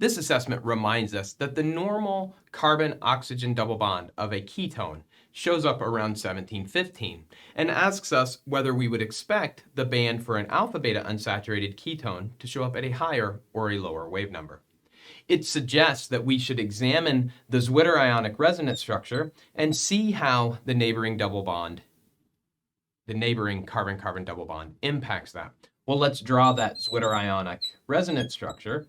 This assessment reminds us that the normal carbon-oxygen double bond of a ketone shows up around 1715 and asks us whether we would expect the band for an alpha-beta unsaturated ketone to show up at a higher or a lower wave number. It suggests that we should examine the Zwitter ionic resonance structure and see how the neighboring carbon-carbon double bond impacts that. Well, let's draw that Zwitter ionic resonance structure.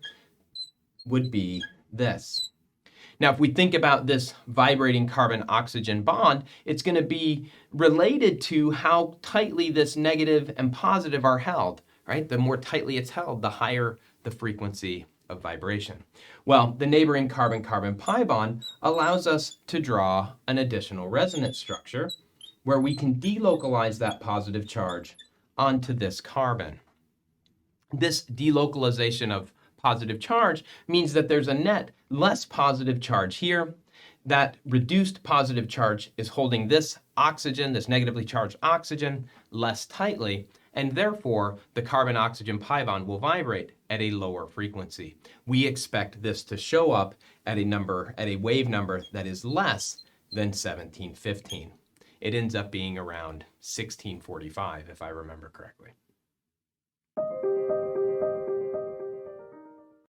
Would be this. Now, if we think about this vibrating carbon-oxygen bond, it's going to be related to how tightly this negative and positive are held, right? The more tightly it's held, the higher the frequency of vibration. Well, the neighboring carbon-carbon pi bond allows us to draw an additional resonance structure where we can delocalize that positive charge onto this carbon. This delocalization of positive charge means that there's a net less positive charge here. That reduced positive charge is holding this oxygen, this negatively charged oxygen, less tightly, and therefore the carbon-oxygen pi bond will vibrate at a lower frequency. We expect this to show up at a wave number that is less than 1715. It ends up being around 1645, if I remember correctly.